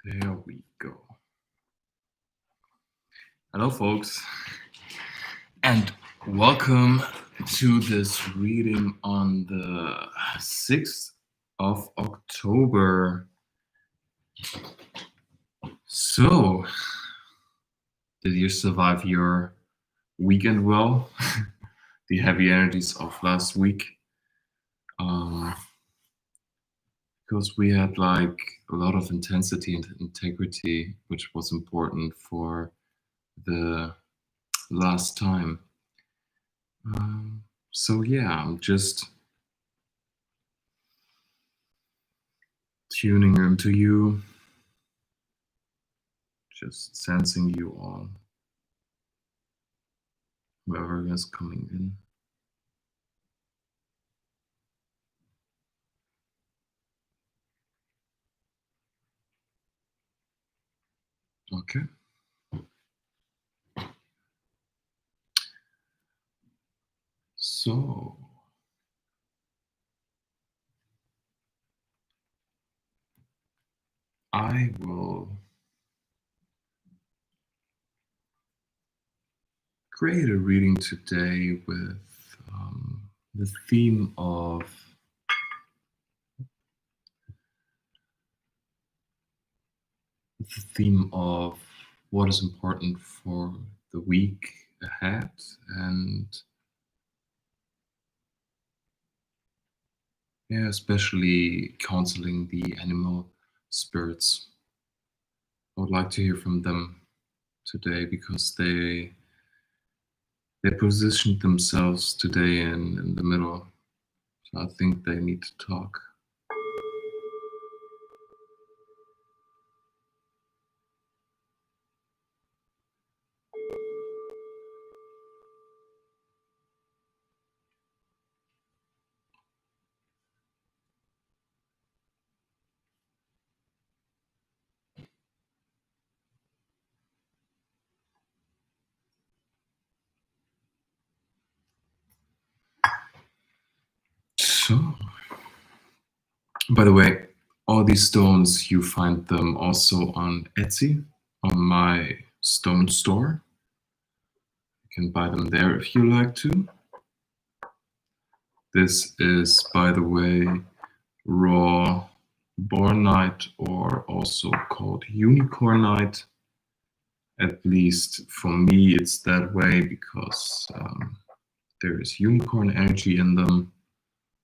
There we go. Hello, folks, and welcome to this reading on the 6th of October. So, did you survive your weekend well? The heavy energies of last week? Because we had like a lot of intensity and integrity, which was important for the last time. So yeah, I'm just tuning into you, just sensing you all, whoever is coming in. Okay. So I will create a reading today with the theme of what is important for the week ahead, and yeah, especially counseling the animal spirits. I would like to hear from them today because they positioned themselves today in the middle. So I think they need to talk. So, by the way, all these stones, you find them also on Etsy, on my stone store. You can buy them there if you like to. This is, by the way, raw bornite, or also called unicornite. At least for me, it's that way because there is unicorn energy in them.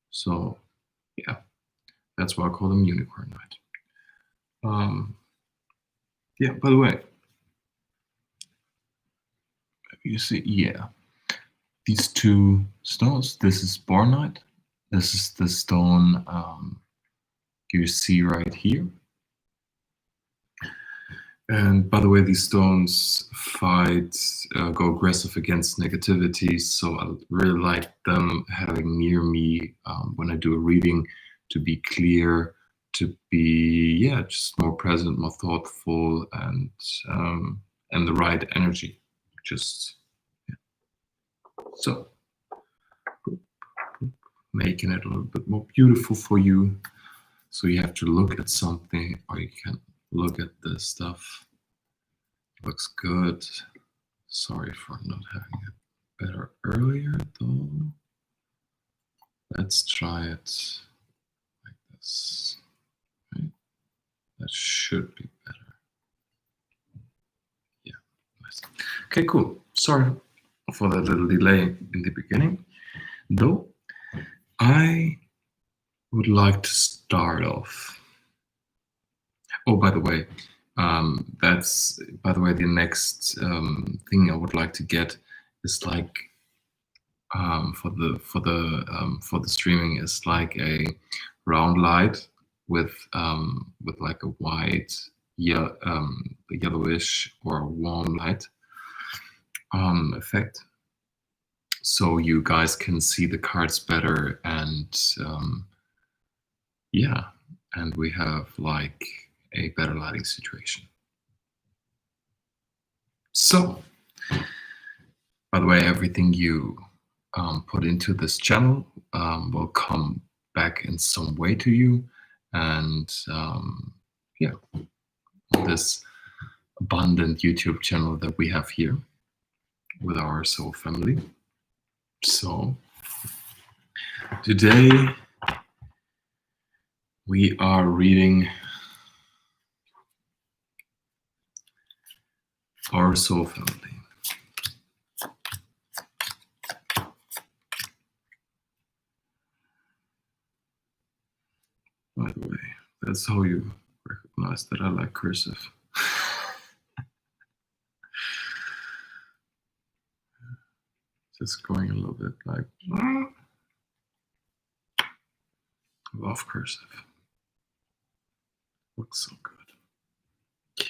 So, yeah, that's why I call them unicornite. Yeah, by the way, you see, yeah, these two stones, this is bornite. This is the stone you see right here. And by the way, these stones go aggressive against negativity. So I really like them having near me when I do a reading, to be clear, to be, just more present, more thoughtful, and the right energy. Just, yeah. So making it a little bit more beautiful for you. So you have to look at something, or you can look at this stuff. Looks good. Sorry for not having it better earlier, though. Let's try it like this. Right? That should be better. Yeah, nice. Okay, cool. Sorry for that little delay in the beginning. Though, I would like to start off. Oh, by the way, that's the next thing I would like to get is like for the streaming is like a round light with like a white, yellowish or warm light effect, so you guys can see the cards better, and and we have like a better lighting situation. So, by the way, everything you put into this channel will come back in some way to you, and this abundant YouTube channel that we have here with our soul family. So today we are reading our soul family. By the way, that's how you recognize that I like cursive. Just going a little bit like, love cursive. Looks so good.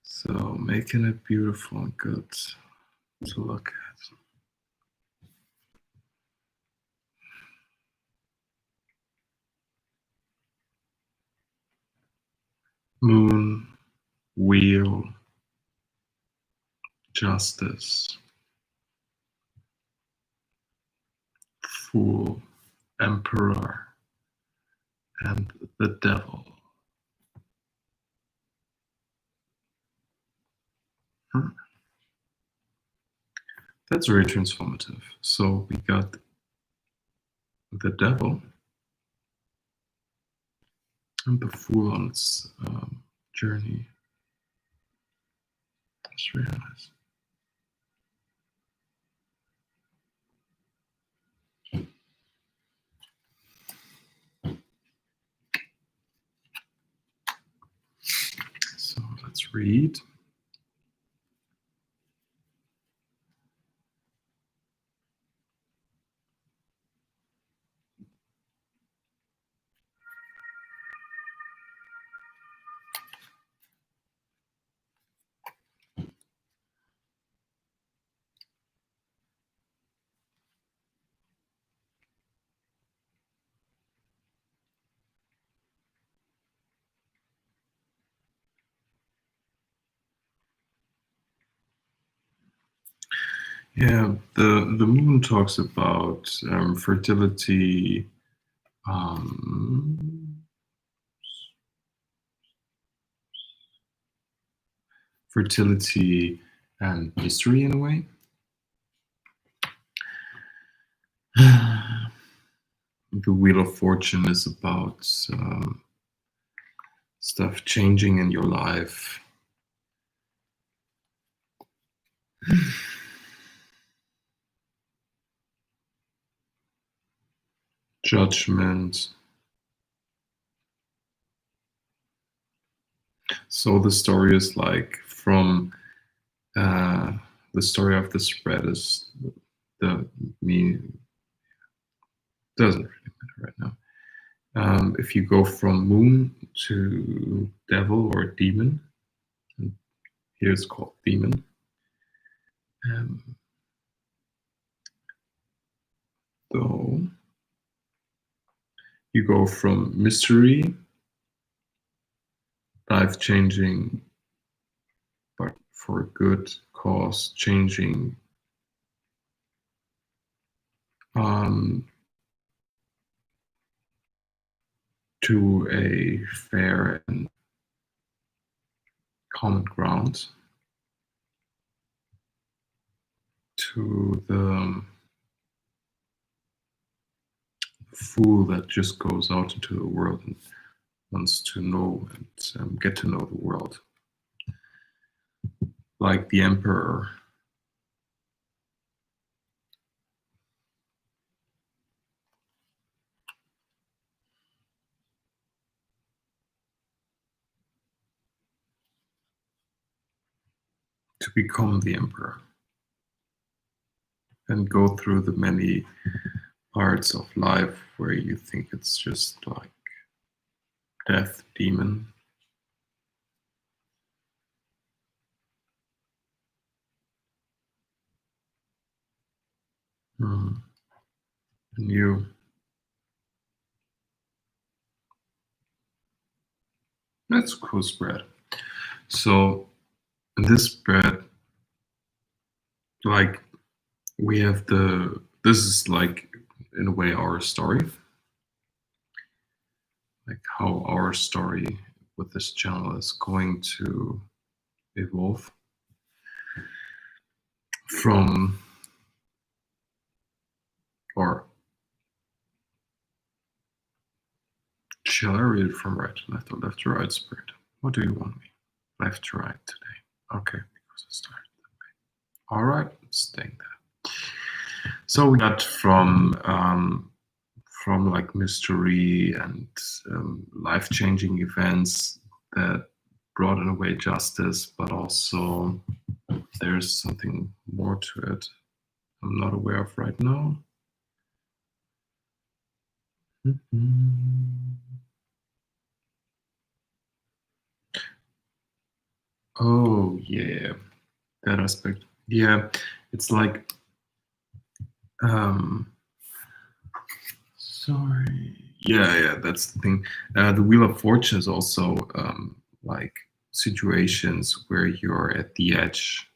So making it beautiful and good to look at. Moon, wheel, justice, fool, emperor, and the devil. That's very transformative. So we got the devil and the fool on its journey. That's really nice. So let's read. Yeah, the moon talks about fertility, fertility and mystery in a way. The Wheel of Fortune is about stuff changing in your life. Judgment. So the story is like from the story of the spread is the mean doesn't really matter right now. If you go from moon to devil or demon, and here it's called demon. So you go from mystery, life changing, but for a good cause, changing to a fair and common ground, to the fool that just goes out into the world and wants to know and get to know the world, like the emperor. To become the emperor and go through the many parts of life where you think it's just like death, demon. And you. That's a cool spread. So in this spread, like we have this is like in a way our story, like how our story with this channel is going to evolve from, or shall I read it from right to left or left to right, Spirit? What do you want me? Left to right today. Okay, because it started that way. All right, let's stay there. So we got from like mystery and life-changing events that brought in a way justice, but also there's something more to it I'm not aware of right now. Oh yeah, that aspect. Yeah, it's like sorry. Yeah, that's the thing. The Wheel of Fortune is also like situations where you're at the edge.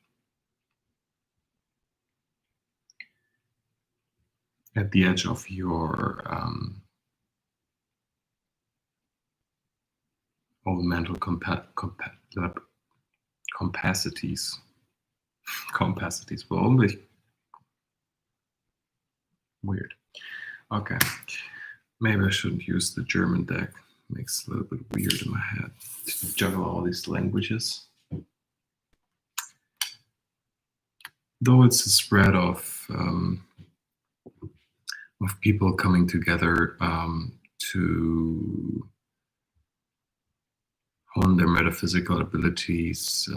At the edge of your mental capacities. Capacities. Well, only weird. Okay. Maybe I shouldn't use the German deck. Makes it a little bit weird in my head to juggle all these languages. Though it's a spread of people coming together to hone their metaphysical abilities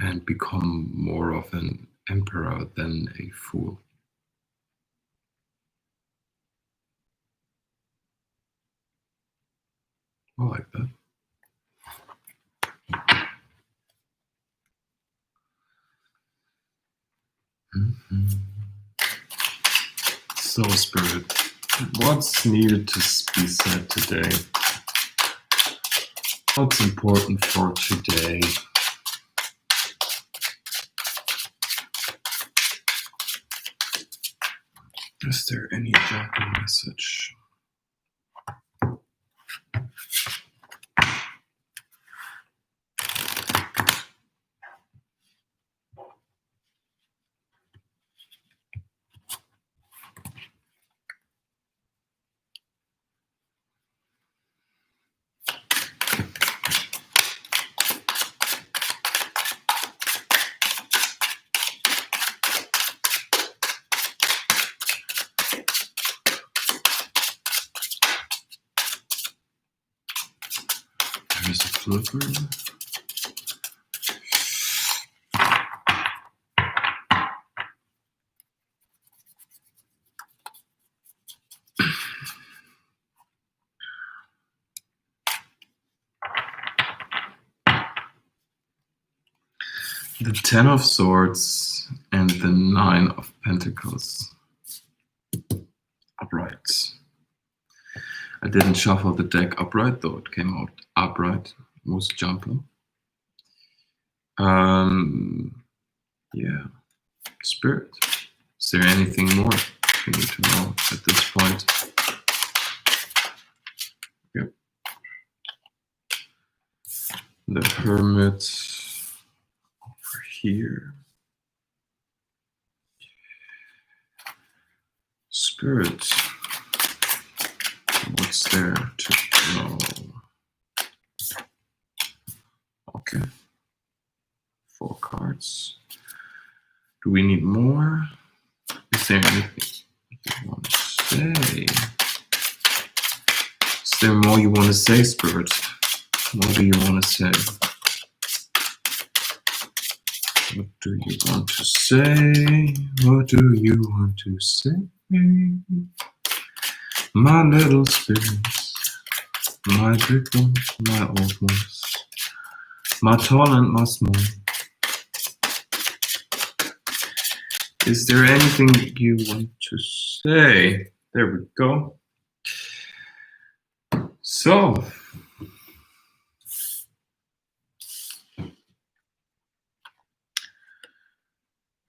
and become more of an emperor than a fool. I like that. So, Spirit, what's needed to be said today? What's important for today? Is there any jumping message? There's a flipper. The Ten of Swords and the Nine of Pentacles. Upright. I didn't shuffle the deck upright, though it came out upright. Most jumping. Yeah. Spirit. Is there anything more you need to know at this point? Yep. The Hermit over here. Spirit. What's there to know? Okay. 4 cards. Do we need more? Is there anything you want to say? Is there more you want to say, Spirit? What do you want to say? What do you want to say? What do you want to say? My little spirits, my big ones, my old ones, my tall and my small. Is there anything you want to say? There we go. So,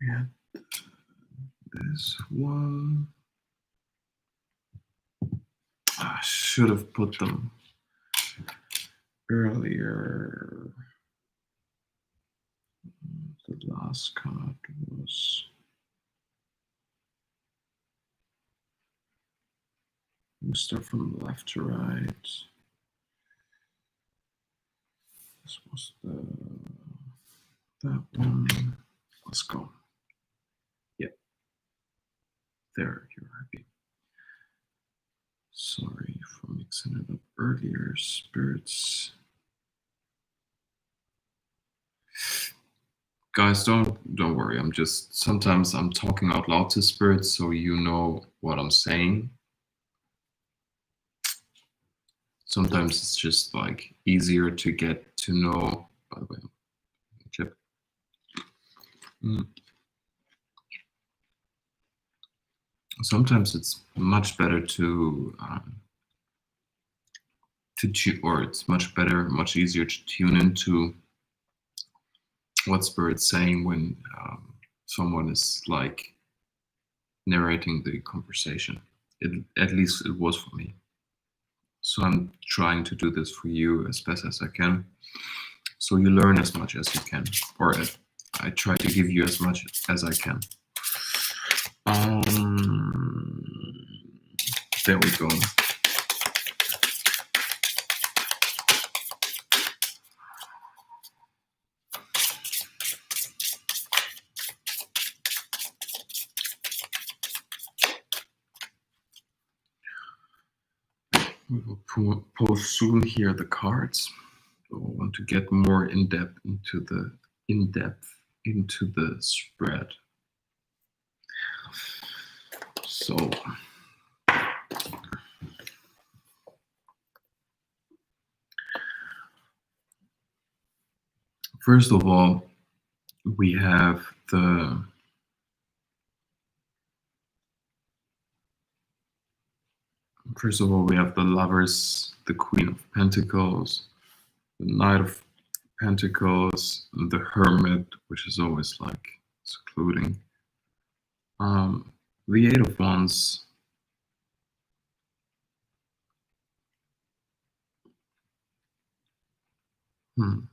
yeah, this one. I should have put them earlier. The last card was. We start from left to right. This was that one. Let's go. Yep. There, you're happy. Sorry for mixing it up earlier, spirits. Guys, don't worry. Sometimes I'm talking out loud to spirits so you know what I'm saying. Sometimes it's just like easier to get to know. By the way, chip. Sometimes it's much better to or it's much better, much easier to tune into what spirit's saying when someone is like narrating the conversation. At least it was for me. So I'm trying to do this for you as best as I can. So you learn as much as you can, or I try to give you as much as I can. There we go. We will post soon here the cards. So I want to get more in depth into the spread. So first of all, we have the Lovers, the Queen of Pentacles, the Knight of Pentacles, the Hermit, which is always like secluding. The Eight of Wands. The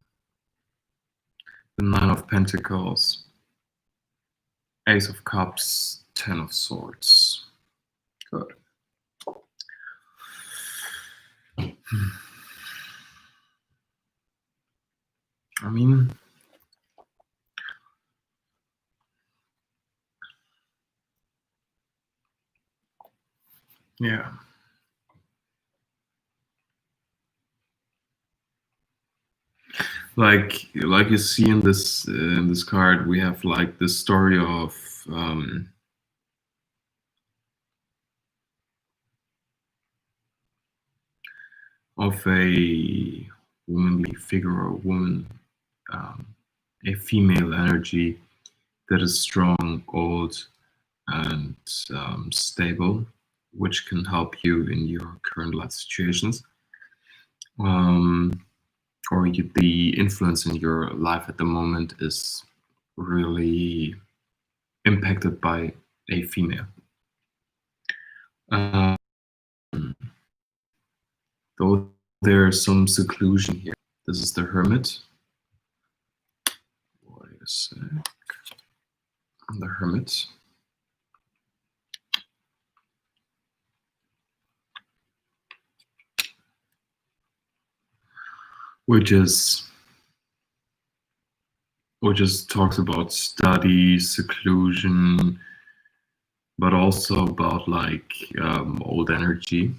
Nine of Pentacles, Ace of Cups, Ten of Swords. Good. I mean, yeah. Like you see in this card, we have like the story of a womanly figure or woman, a female energy that is strong, old, and stable, which can help you in your current life situations. Or the influence in your life at the moment is really impacted by a female. Though there's some seclusion here. This is the Hermit. Wait a sec. The Hermit. Which just talks about study, seclusion, but also about like old energy.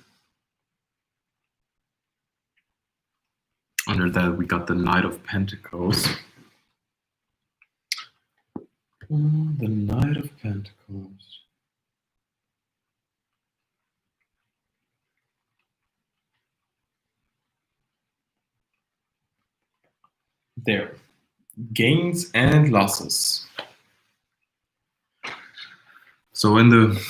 Under that, we got the Knight of Pentacles. The Knight of Pentacles. There. Gains and losses. So in the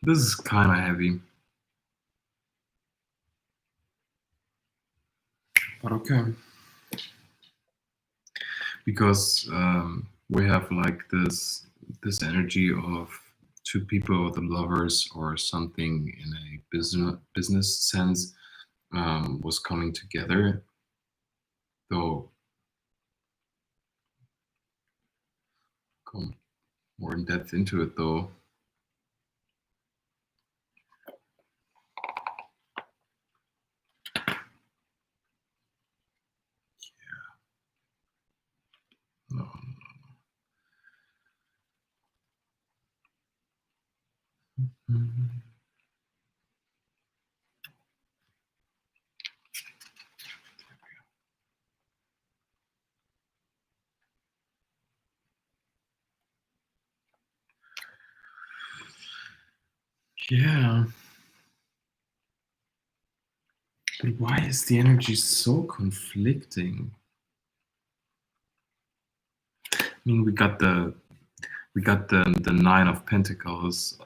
this is kind of heavy. Okay. Because we have like this energy of two people, the lovers or something in a business sense, was coming together. Though, go more in depth into it though. No. Mhm. Yeah. But why is the energy so conflicting? I mean, we got the Nine of Pentacles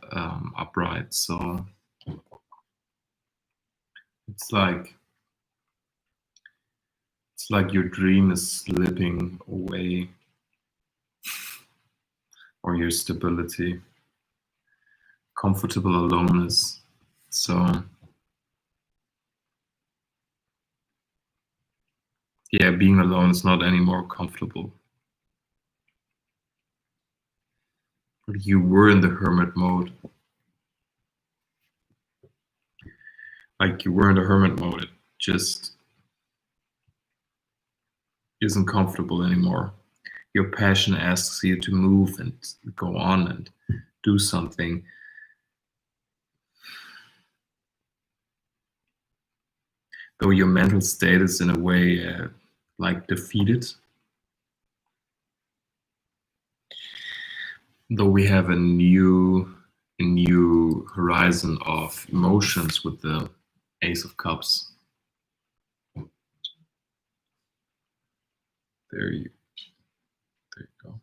upright, so it's like your dream is slipping away, or your stability, comfortable aloneness. So yeah, being alone is not anymore comfortable. But you were in the hermit mode. Like you were in the hermit mode. It just isn't comfortable anymore. Your passion asks you to move and go on and do something. Though your mental state is in a way like defeated. Though we have a new horizon of emotions with the Ace of Cups. There you go.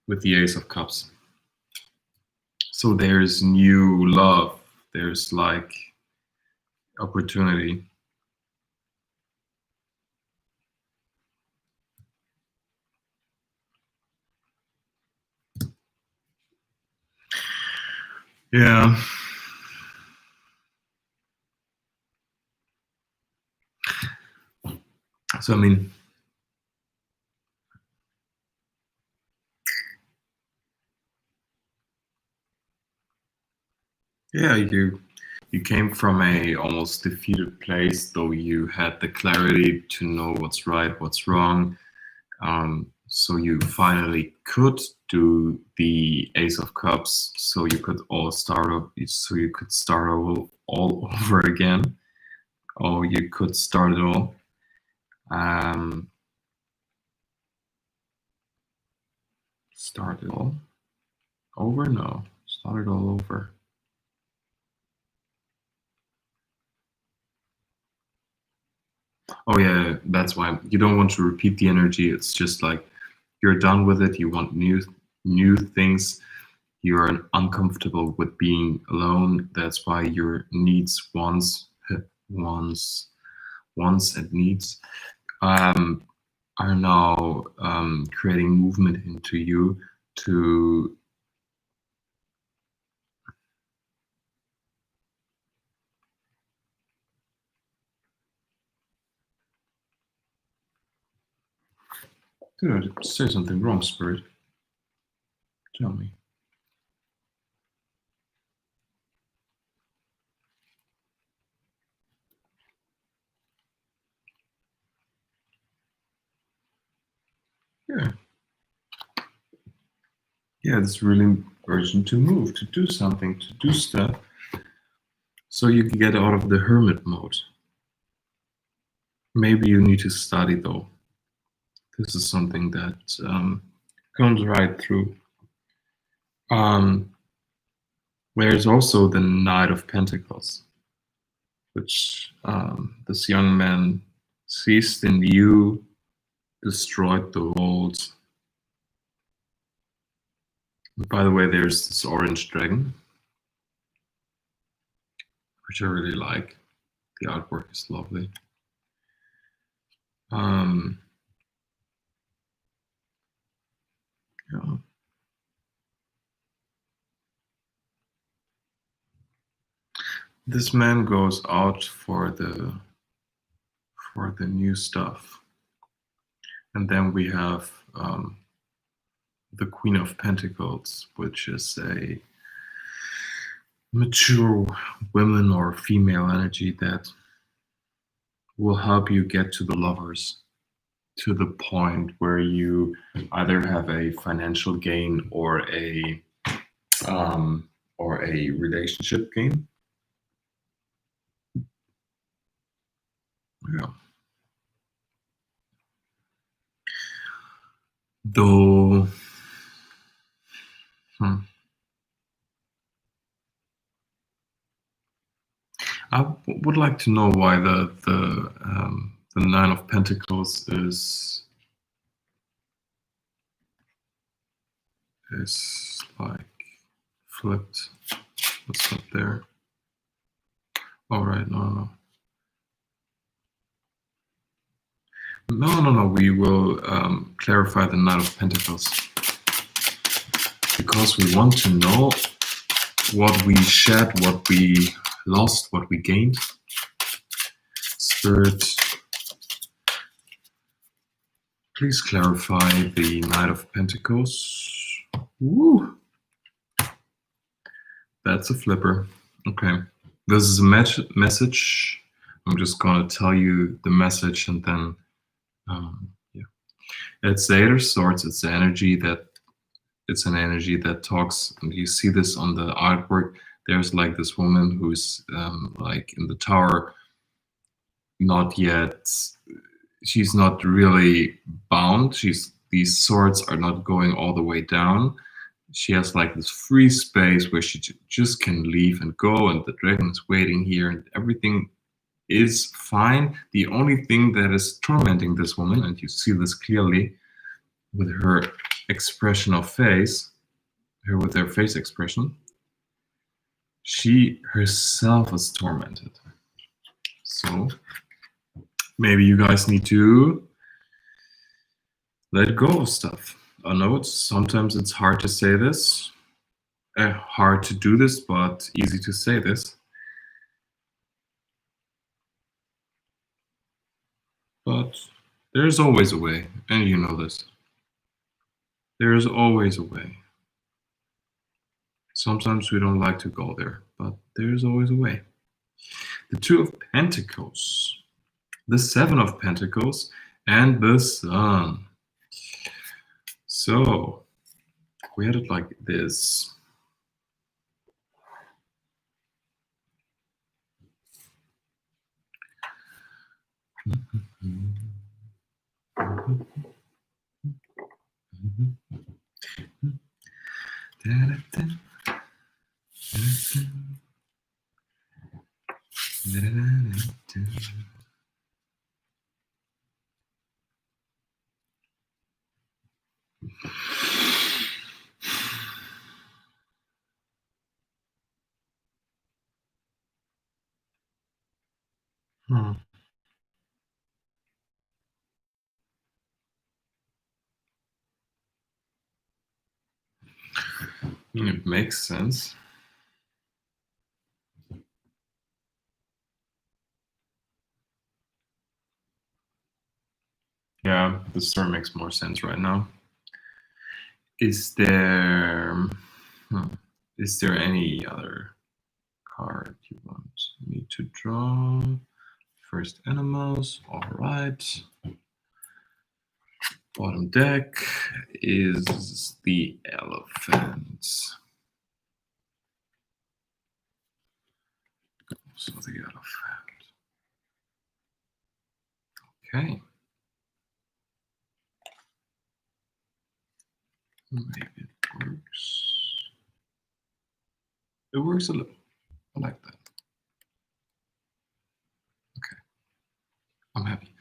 With the Ace of Cups. So there's new love. There's like opportunity. Yeah. So I mean, yeah, you came from a almost defeated place, though you had the clarity to know what's right, what's wrong. So you finally could do the Ace of Cups, so you could so you could start all over again, or you could start it all. Start it all over? No, start it all over. Oh yeah, that's why you don't want to repeat the energy. It's just like you're done with it. You want new things. You're uncomfortable with being alone. That's why your needs, wants, and needs are now creating movement into you to did I say something wrong, Spirit? Tell me. Yeah. Yeah, it's really urgent to move, to do something, to do stuff. So you can get out of the hermit mode. Maybe you need to study though. This is something that comes right through. There's also the Knight of Pentacles, which this young man seized in you, destroyed the world. By the way, there's this orange dragon, which I really like. The artwork is lovely. Yeah. This man goes out for the new stuff, and then we have the Queen of Pentacles, which is a mature woman or female energy that will help you get to the lovers, to the point where you either have a financial gain or a relationship gain. Yeah. Though, I would like to know why the Nine of Pentacles is like flipped. What's up there? All right, no. No. We will clarify the Nine of Pentacles because we want to know what we shed, what we lost, what we gained. Spirit, please clarify the Knight of Pentacles. Woo! That's a flipper. Okay. This is a message. I'm just going to tell you the message and then, yeah. It's the Eight of Swords. It's an energy that talks. And you see this on the artwork. There's like this woman who's like in the tower, not yet. She's not really bound. These swords are not going all the way down. She has like this free space where she just can leave and go, and the dragon is waiting here, and everything is fine. The only thing that is tormenting this woman, and you see this clearly with her expression of face, with her face expression, she herself is tormented. So maybe you guys need to let go of stuff. I know sometimes it's hard to say this, hard to do this, but easy to say this. But there's always a way, and you know this. There is always a way. Sometimes we don't like to go there, but there's always a way. The Two of Pentacles, the Seven of Pentacles, and the Sun. So we had it like this. It makes sense. Yeah, the story makes more sense right now. Is there any other card you want me to draw? First animals, all right. Bottom deck is the elephant. So the elephant. Okay. Maybe it works. It works a little. I like that. Okay. I'm happy.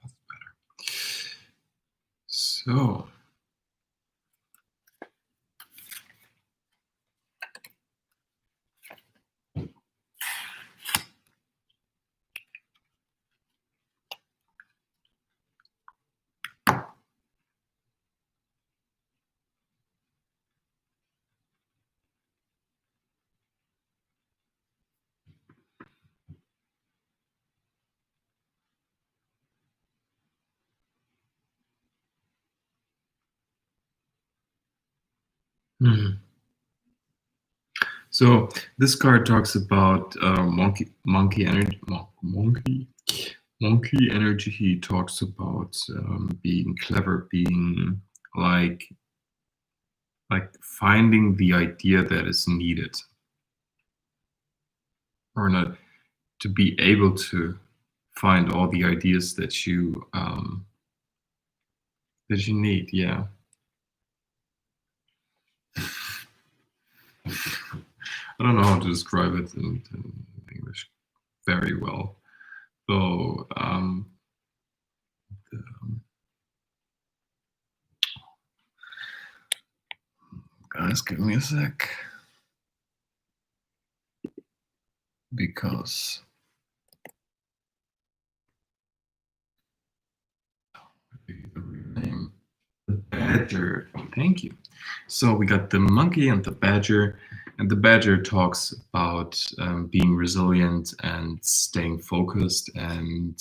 That's better. So Mhm. So this card talks about monkey energy. Monkey energy. He talks about being clever, being like finding the idea that is needed, or not, to be able to find all the ideas that you need. Yeah. I don't know how to describe it in English very well. So, guys, give me a sec. Because the real name, the badger. Thank you. So we got the monkey and the badger, and the badger talks about being resilient and staying focused and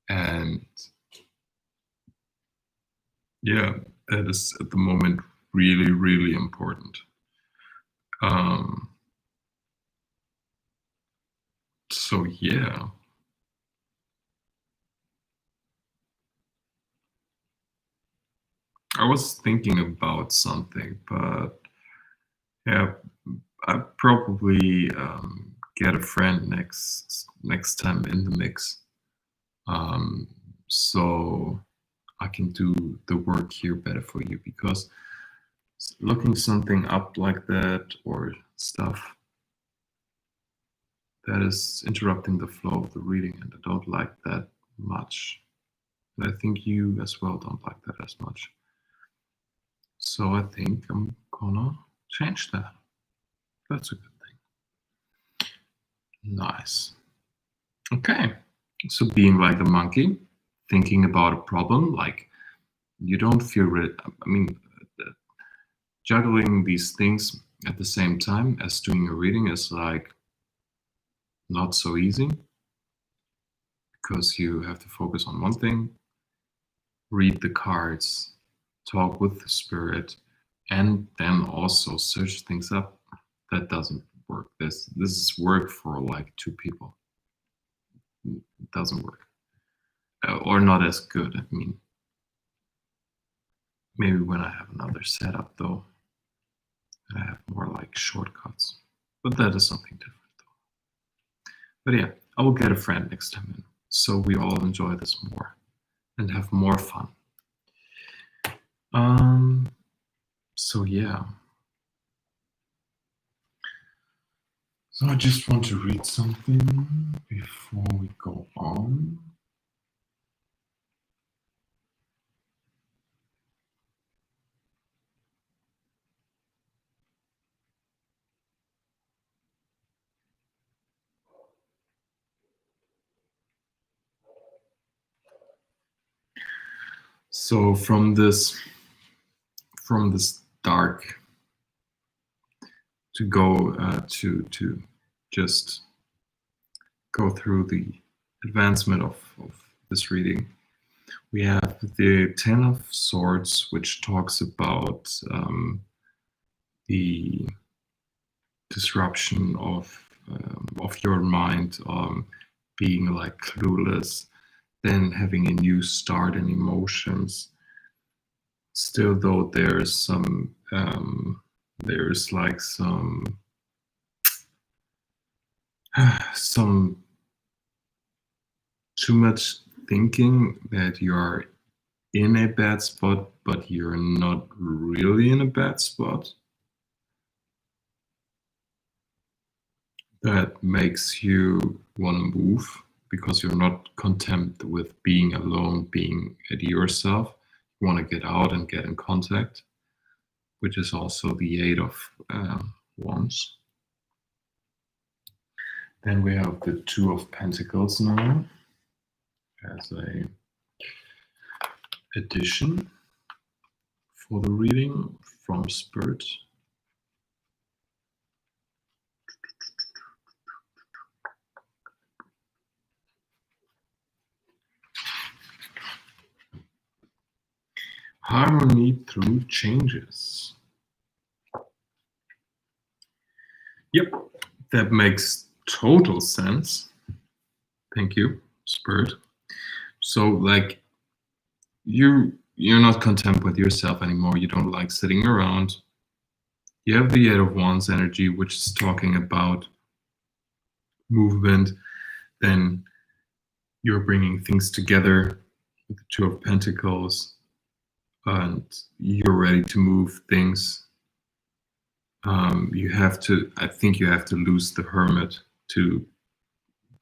and yeah, that is at the moment really, really important. So yeah. I was thinking about something, but yeah, I'd probably get a friend next time in the mix, um, so I can do the work here better for you. Because looking something up like that or stuff, that is interrupting the flow of the reading, and I don't like that much. And I think you as well don't like that as much. So I think I'm gonna change that. That's a good thing. Nice. Okay. So being like a monkey, thinking about a problem, like you don't feel it. I mean, juggling these things at the same time as doing a reading is like not so easy, because you have to focus on one thing, read the cards, talk with the spirit, and then also search things up. That doesn't work. This is work for like two people. It doesn't work. Or not as good. I mean, maybe when I have another setup though, I have more like shortcuts. But that is something different though. But yeah, I will get a friend next time in, so we all enjoy this more and have more fun. Um, so yeah. So I just want to read something before we go on. So from this dark, to go to just go through the advancement of this reading, we have the Ten of Swords, which talks about the disruption of your mind, being like clueless, then having a new start in emotions. Still, though, there's like some too much thinking that you are in a bad spot, but you're not really in a bad spot. That makes you want to move, because you're not content with being alone, being at yourself. You want to get out and get in contact, which is also the Eight of Wands. Then we have the Two of Pentacles now as a addition for the reading from Spirit. harmony through changes. Yep, that makes total sense. Thank you, Spirit. So, like, you're not content with yourself anymore. You don't like sitting around. You have the Eight of Wands energy, which is talking about movement. Then you're bringing things together with the Two of Pentacles, and you're ready to move things. You have to. I think you have to lose the Hermit to,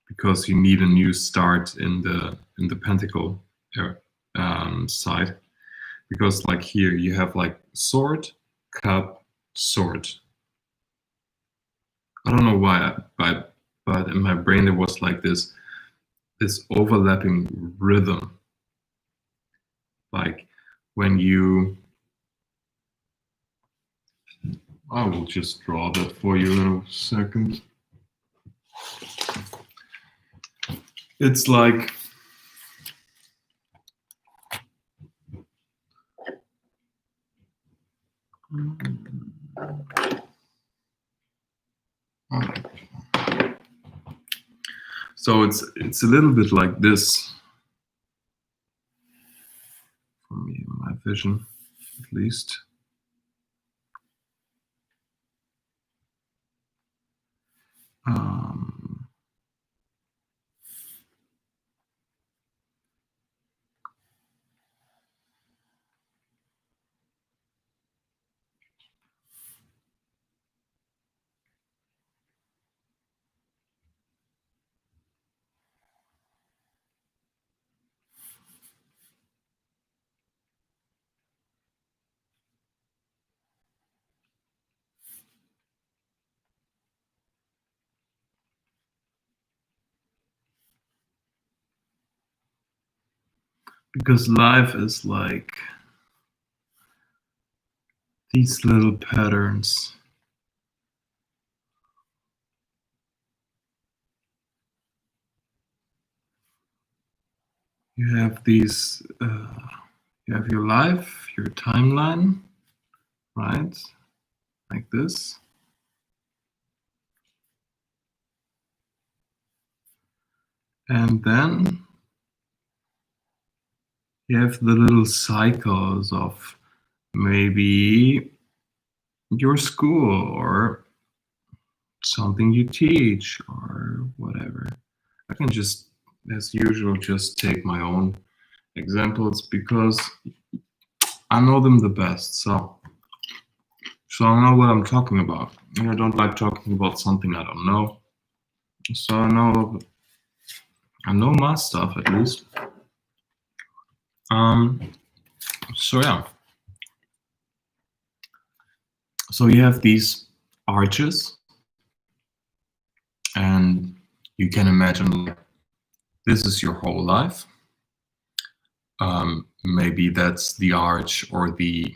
because you need a new start in the Pentacle side. Because like here you have like sword, cup, sword. I don't know why, but in my brain there was like this overlapping rhythm. Like when you, I will just draw that for you in a second. It's like so it's a little bit like this for me, in my vision, at least. Because life is like these little patterns. You have these, you have your life, your timeline, right? Like this. And then you have the little cycles of maybe your school or something you teach or whatever. I can just, as usual, just take my own examples because I know them the best. So I know what I'm talking about. And I don't like talking about something I don't know. So I know my stuff at least. So yeah. So you have these arches, and you can imagine like, this is your whole life. Maybe that's the arch or the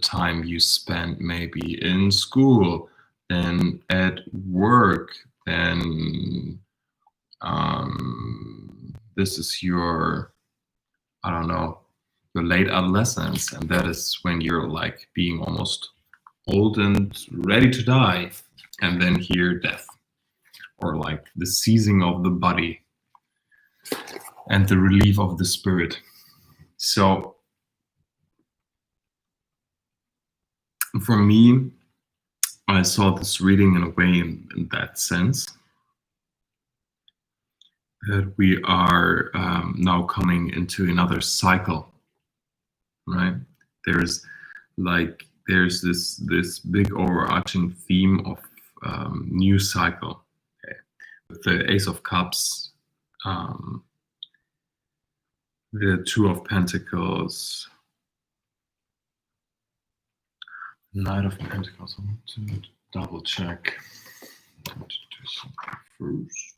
time you spent maybe in school, then at work, then this is your, I don't know, your late adolescence, and that is when you're like being almost old and ready to die, and then here death, or like the seizing of the body and the relief of the spirit. So for me, I saw this reading in a way in that sense that we are now coming into another cycle, right? There's this big overarching theme of new cycle, okay? With the Ace of Cups, the Two of Pentacles, Knight of Pentacles. I want to double check. I want to do something first.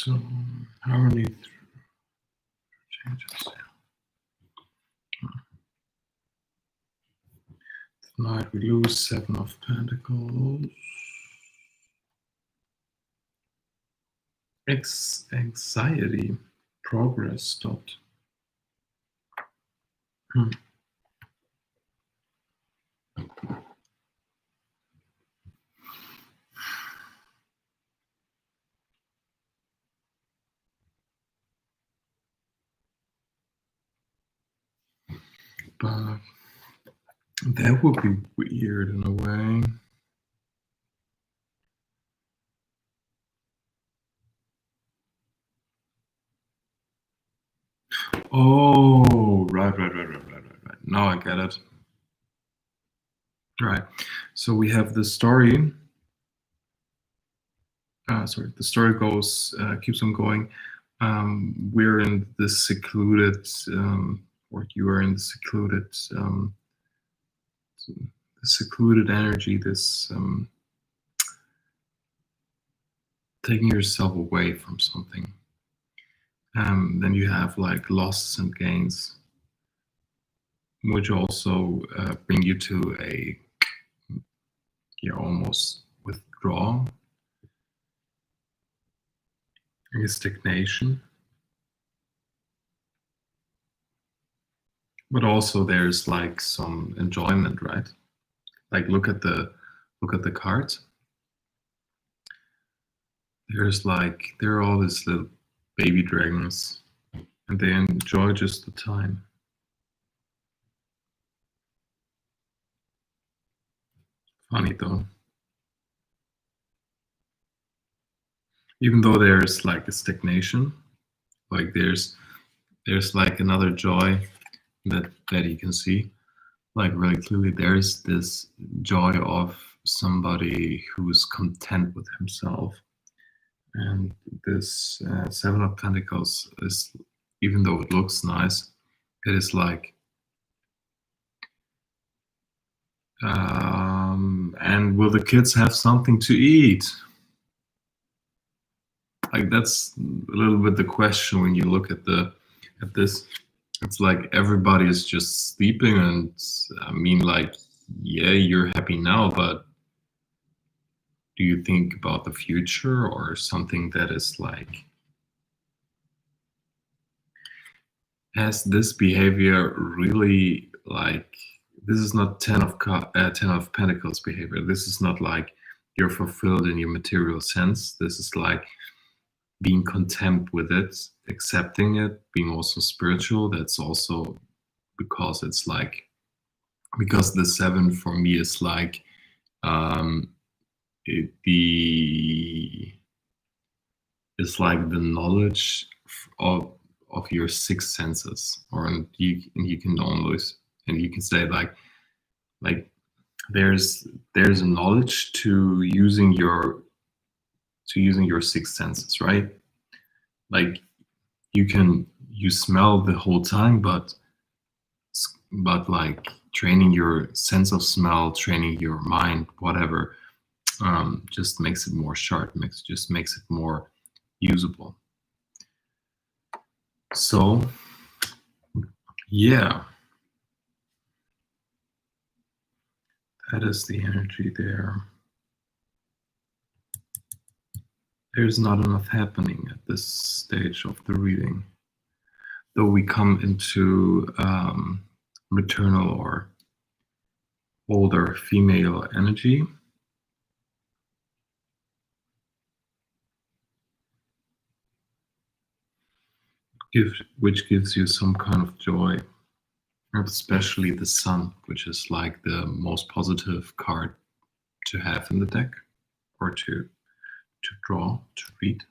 So harmony through changes. Tonight we lose 7 of Pentacles. Anxiety. Progress stopped. But that would be weird in a way. Oh, right. Now I get it. Right. So we have the story. The story goes, keeps on going. We're in this secluded, or you are in the secluded energy, this taking yourself away from something. Then you have like losses and gains, which also bring you to a almost withdrawal, a stagnation. But also there's like some enjoyment, right? Like look at the cards. There are all these little baby dragons, and they enjoy just the time. Funny though. Even though there's like a stagnation, like there's like another joy that you can see, like really clearly. There's this joy of somebody who's content with himself. And this 7 of Pentacles is, even though it looks nice, it is like, and will the kids have something to eat? Like that's a little bit the question when you look at this. It's like everybody is just sleeping, and I mean, like, yeah, you're happy now, but do you think about the future or something that is like, has this behavior really, like, this is not 10 of Pentacles behavior. This is not like you're fulfilled in your material sense. This is like being content with it, accepting it, being also spiritual. That's also because it's like, because the 7 for me is like it's like the knowledge of your 6 senses, or you can almost, and you can say like there's a knowledge to using your 6 senses, right? Like you smell the whole time, but like training your sense of smell, training your mind, whatever, just makes it more sharp, makes it more usable. So yeah, that is the energy there. There's not enough happening at this stage of the reading, though we come into maternal or older female energy. Which gives you some kind of joy, especially the Sun, which is like the most positive card to have in the deck, or to draw, to read.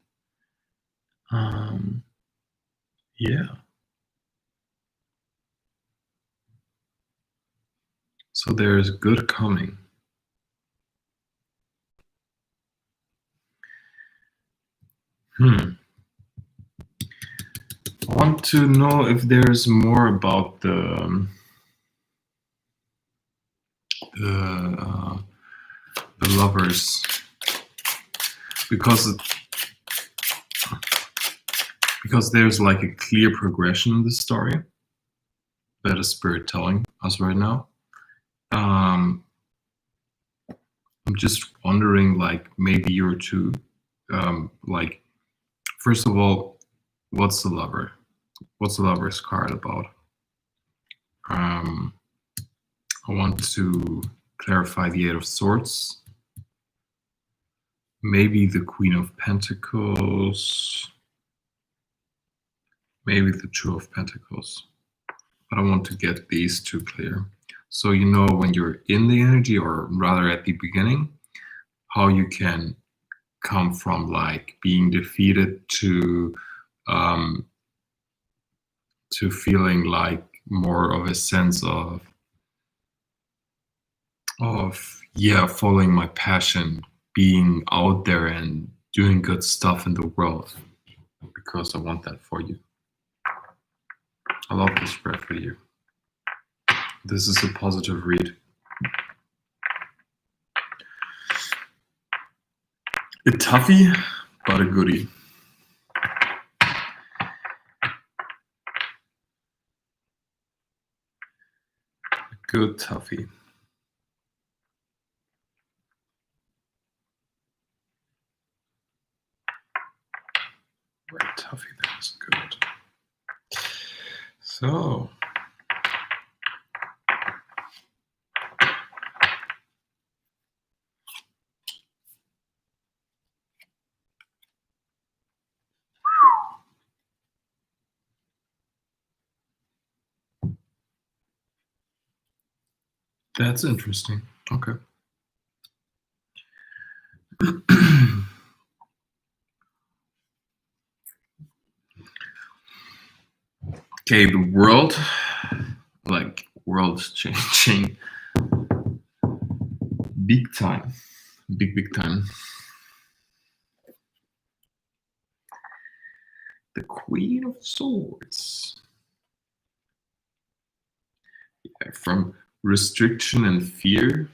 Yeah. So there's good coming. I want to know if there's more about the lovers, because because there's like a clear progression in the story that is Spirit telling us right now. I'm just wondering, like, maybe you're too, like, first of all, what's the lover? What's the lover's card about? I want to clarify the Eight of Swords. Maybe the Queen of Pentacles. Maybe the Two of Pentacles. But I want to get these two clear. So you know when you're in the energy, or rather at the beginning, how you can come from like being defeated to feeling like more of a sense of yeah, following my passion, being out there and doing good stuff in the world, because I want that for you. I love this spread for you. This is a positive read. A toughie, but a goodie. A good toughie. Right, toughie, that's good. So, that's interesting. Okay. Okay, the world, like world's changing big time, big time. The Queen of Swords. Yeah, from restriction and fear.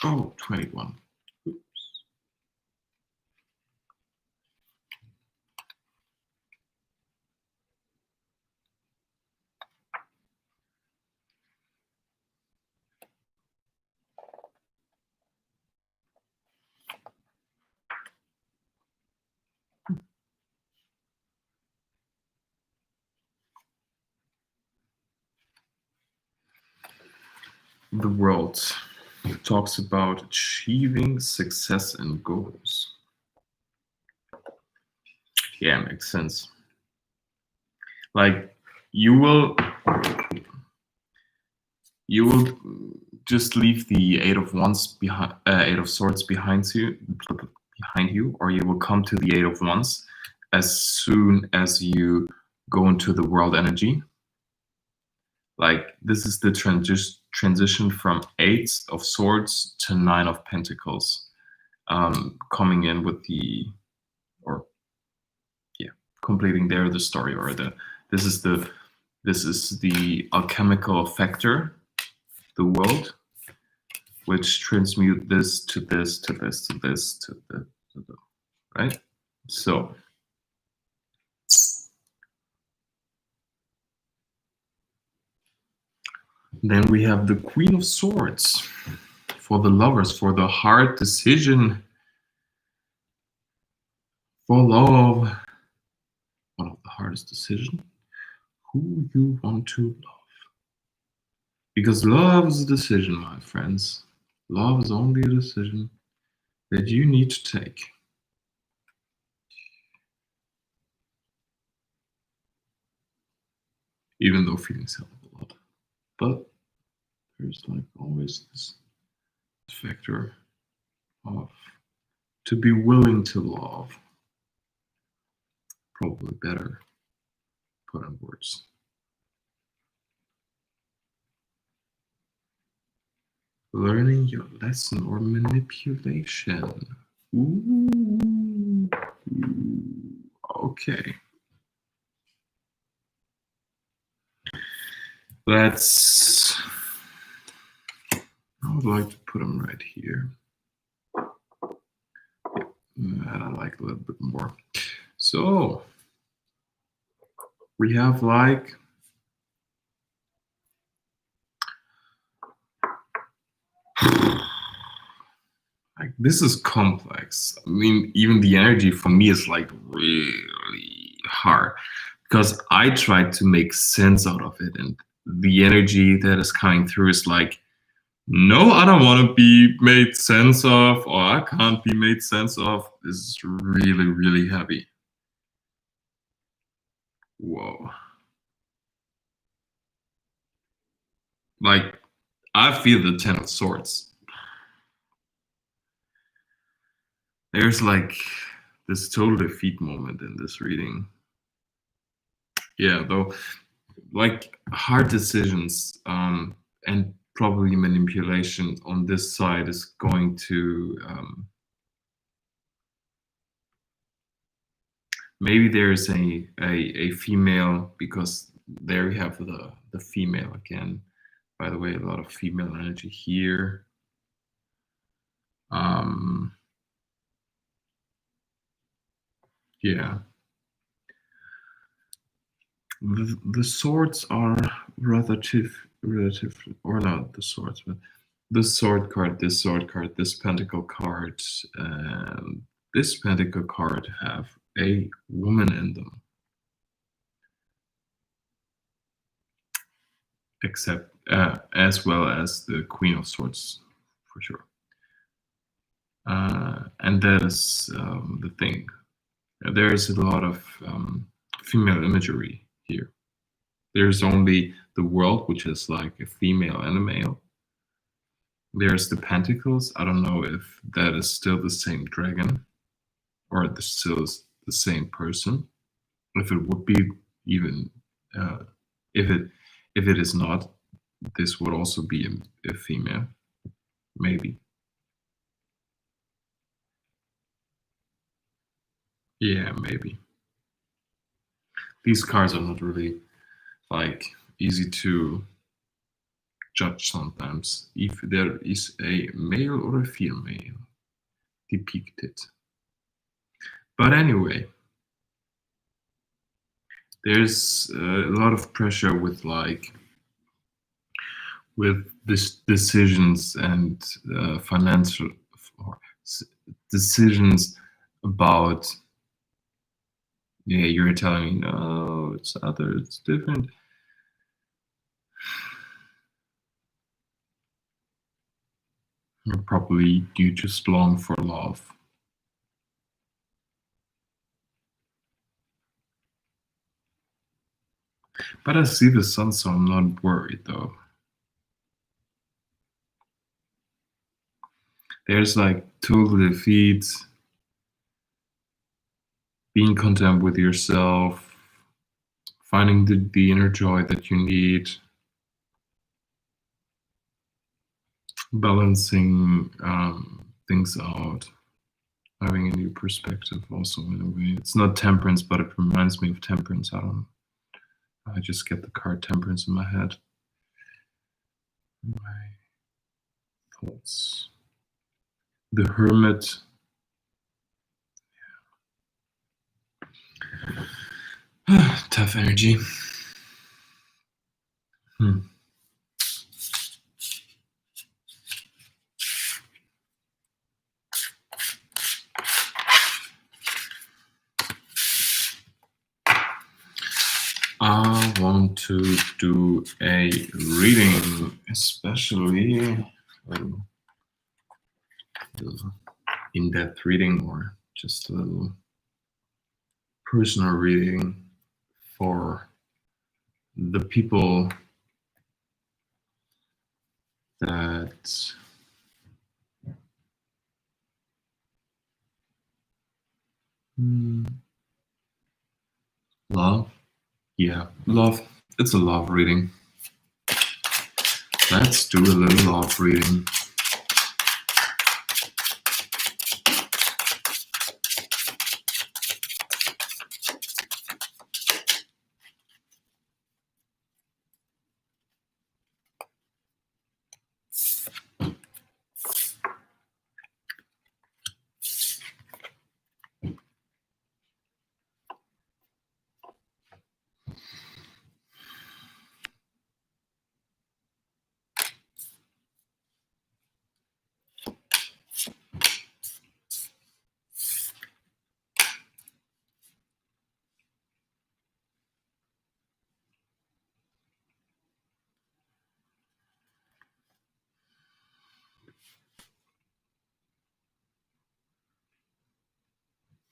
Oh, 21. Oops. The world talks about achieving success and goals. Yeah, makes sense. Like you will just leave the Eight of Wands behind, Eight of Swords behind you, or you will come to the Eight of Wands as soon as you go into the world energy. Like this is the transition from Eight of Swords to Nine of Pentacles, coming in with the, or yeah, completing there the story, or this is the alchemical factor, the world, which transmute this to this to this to this to the right. So then we have the Queen of Swords for the lovers, for the hard decision, for love. One of the hardest decisions, who you want to love. Because love is a decision, my friends. Love is only a decision that you need to take. Even though feelings help a lot. But there's like always this factor of to be willing to love. probably better put on words. Learning your lesson or manipulation. Ooh. Okay. Let's. I would like to put them right here. That I like a little bit more. So we have like this is complex. I mean, even the energy for me is like really hard because I try to make sense out of it, and the energy that is coming through is like, no, I don't want to be made sense of, or I can't be made sense of. This is really, really heavy. Whoa. Like, I feel the Ten of Swords. There's like this total defeat moment in this reading. Yeah, though, like hard decisions and probably manipulation on this side is going to maybe there's a female, because there we have the female again. By the way, a lot of female energy here. Yeah. The swords are relative, or not the swords, but this sword card, this sword card, this pentacle card, and this pentacle card have a woman in them. Except, as well as the Queen of Swords, for sure. And that is the thing. There is a lot of female imagery here. There's only the world, which is like a female and a male. There's the Pentacles. I don't know if that is still the same dragon or still the same person. If it would be even, if it is not, this would also be a female, maybe. Yeah, maybe. These cards are not really like easy to judge sometimes if there is a male or a female depicted. But anyway, there's a lot of pressure with this decisions and financial decisions about, yeah, you're telling me no, it's other, it's different. You're probably you just long for love. But I see the sun, so I'm not worried though. There's like total defeat, being content with yourself, finding the inner joy that you need, balancing things out, having a new perspective also in a way. It's not temperance, but it reminds me of temperance. I just get the card temperance in my head. My thoughts. The Hermit. Tough energy. I want to do a reading, especially a little in-depth reading, or just a little personal reading for the people that love. Yeah, love. It's a love reading. Let's do a little love reading.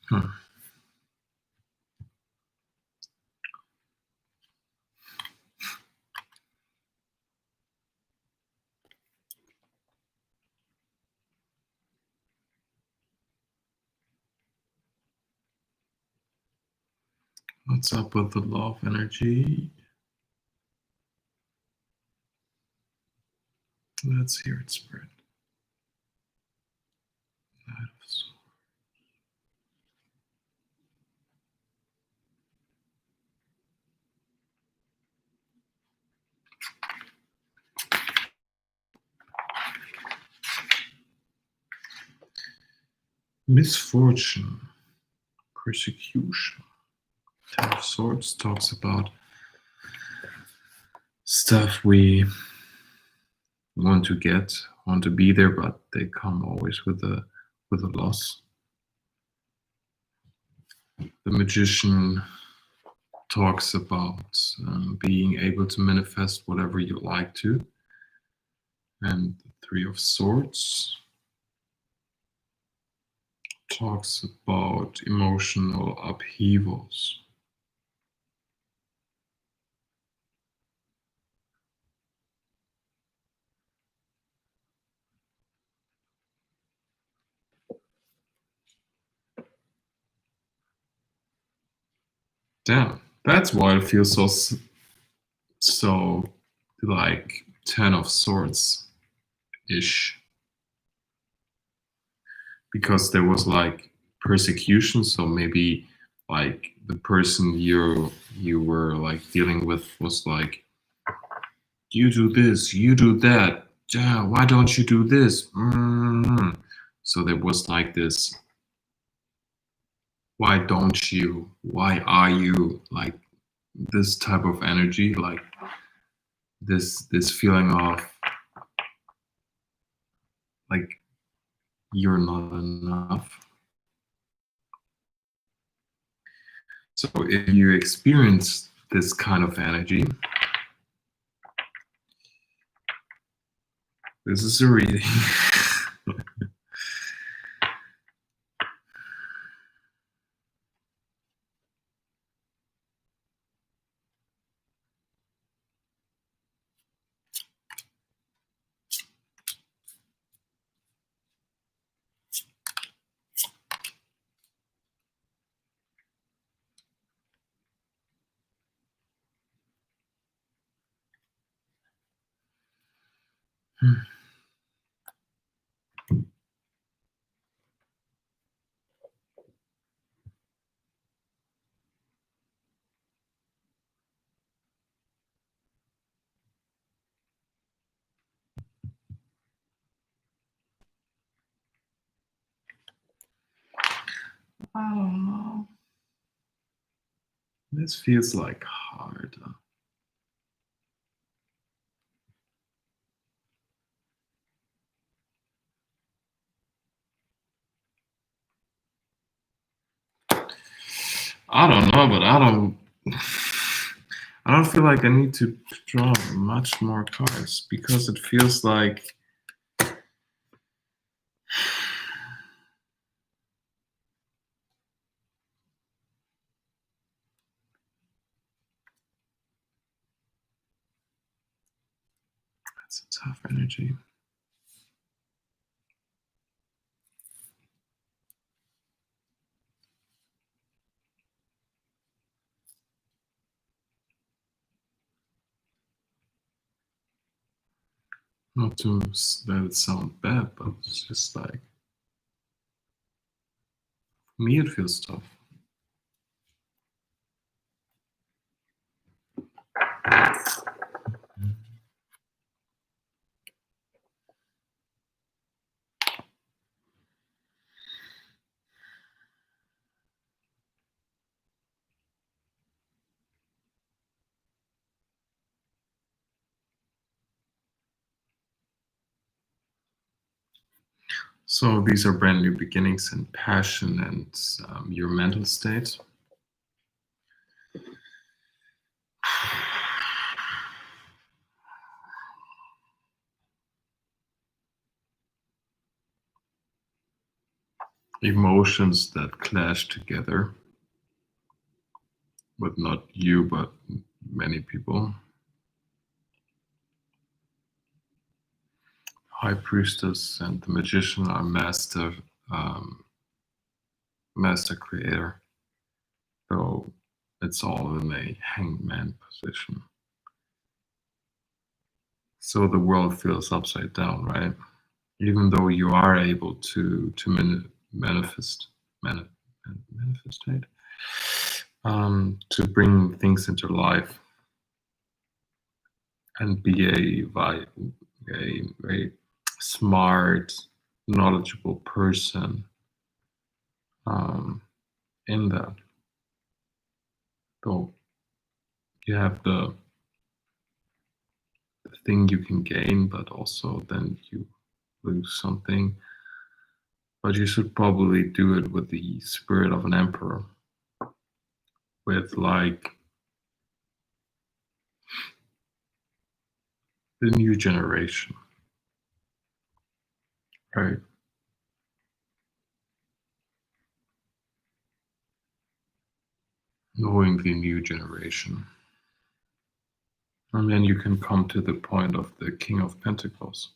Hmm. What's up with the love energy? Let's hear it spread. Knight of Swords. Misfortune, persecution. Ten of Swords talks about stuff we want to get, want to be there, but they come always with a loss. The Magician talks about being able to manifest whatever you like to. And the Three of Swords talks about emotional upheavals. Damn, that's why it feels so like Ten of Swords ish, because there was like persecution. So maybe like the person you were like dealing with was like, you do this, you do that. Yeah, why don't you do this? So there was like this, why don't you? Why are you? Like this type of energy, like this feeling of like you're not enough. So if you experience this kind of energy, this is a reading. I don't know. This feels like hard. I don't know, but I don't feel like I need to draw much more cards because it feels like it's a tough energy. Not to let it sound bad, but it's just like, for me, it feels tough. So these are brand new beginnings and passion and your mental state. Emotions that clash together with not you, but many people. High Priestess and the Magician are um, master creator. So it's all in a hangman position. So the world feels upside down, right? Even though you are able to manifest, manifestate, to bring things into life and be a very smart, knowledgeable person in that. So you have the thing you can gain, but also then you lose something. But you should probably do it with the spirit of an emperor, with like the new generation, right? Knowing the new generation. And then you can come to the point of the King of Pentacles.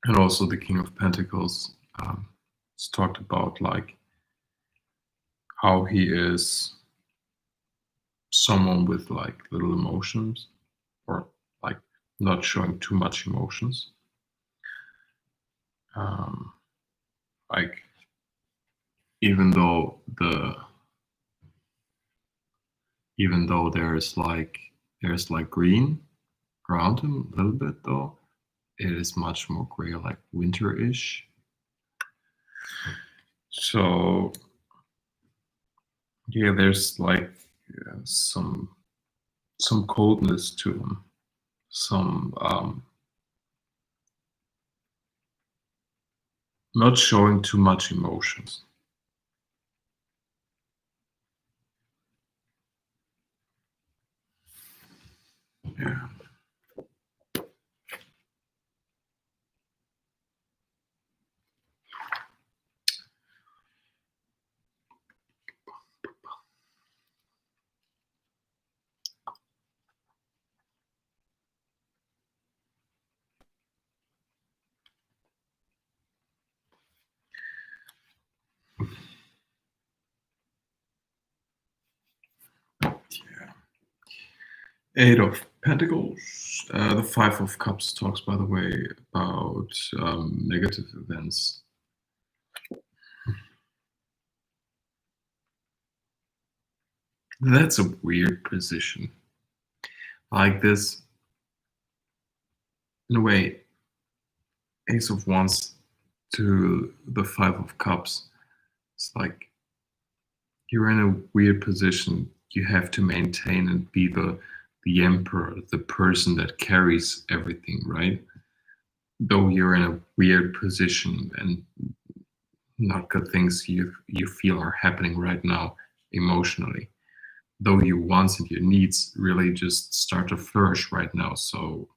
And also the King of Pentacles is talked about like how he is someone with like little emotions or like not showing too much emotions. Like even though there's like green around him a little bit though, it is much more gray, like winter-ish. So yeah, there's like some coldness to him, some not showing too much emotions. Yeah. Yeah. Eight of Pentacles. The Five of Cups talks, by the way, about negative events. That's a weird position. Like this, in a way, Ace of Wands to the Five of Cups. It's like you're in a weird position. You have to maintain and be the emperor, the person that carries everything, right? Though you're in a weird position and not good things you feel are happening right now emotionally. Though your wants and your needs really just start to flourish right now. So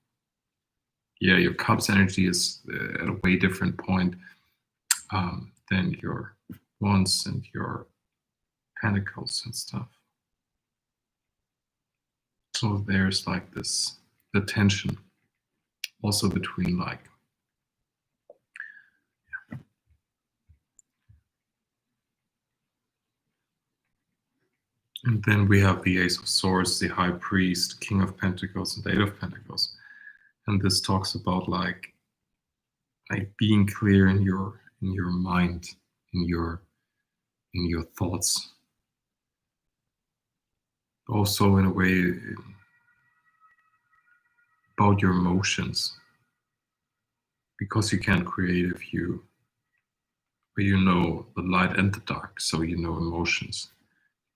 yeah, your cups energy is at a way different point than your wants and your pentacles and stuff. So there's like this the tension also between like And then we have the Ace of Swords, the High Priest, King of Pentacles, and Eight of Pentacles. And this talks about like being clear in your mind, in your thoughts. Also, in a way, about your emotions, because you can't create if you know the light and the dark, so you know emotions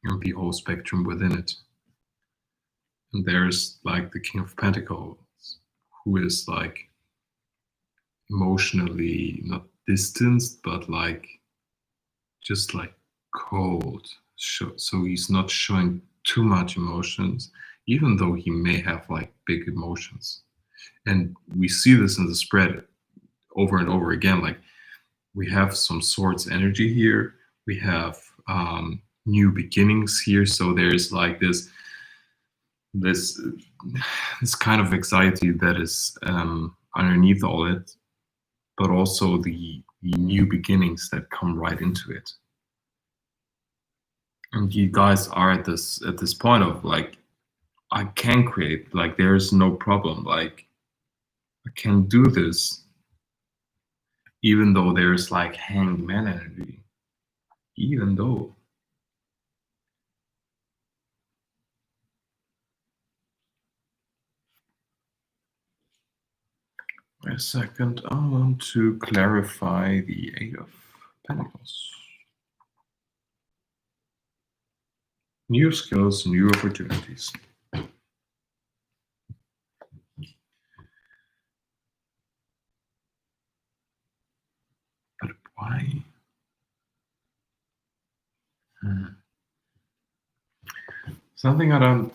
and the whole spectrum within it. And there's like the King of Pentacles, who is like emotionally not distanced, but like just like cold. So he's not showing too much emotions, even though he may have like big emotions. And we see this in the spread over and over again. Like we have some swords energy here. We have new beginnings here. So there's like this kind of anxiety that is underneath all it, but also the new beginnings that come right into it. And you guys are at this point of like, I can create, like there's no problem, like I can do this, even though there's like hanged man energy, even though. Wait a second, I want to clarify the Eight of Pentacles. New skills, new opportunities. But why? Something I don't,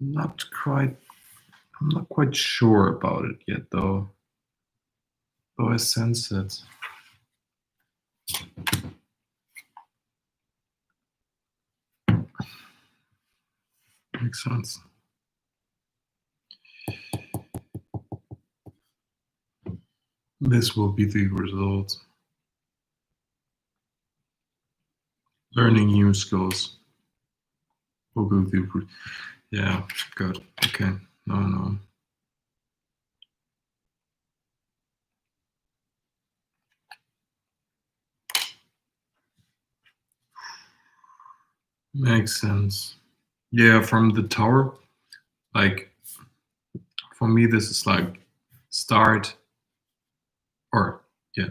not quite, I'm not quite sure about it yet, though. Though I sense it. Makes sense. This will be the result. Learning new skills will be the. Yeah, good. Okay. No. Makes sense. Yeah, from the tower, like for me, this is like start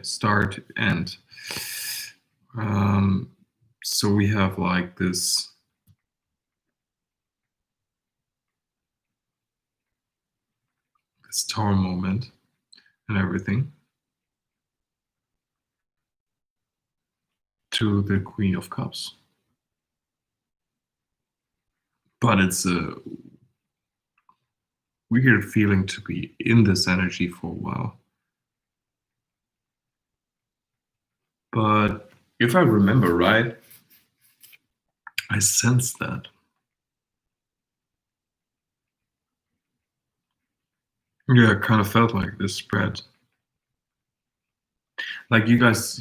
start end. So we have like this tower moment and everything to the Queen of Cups. But it's a weird feeling to be in this energy for a while. But if I remember right, I sense that. Yeah, it kind of felt like this spread. Like you guys,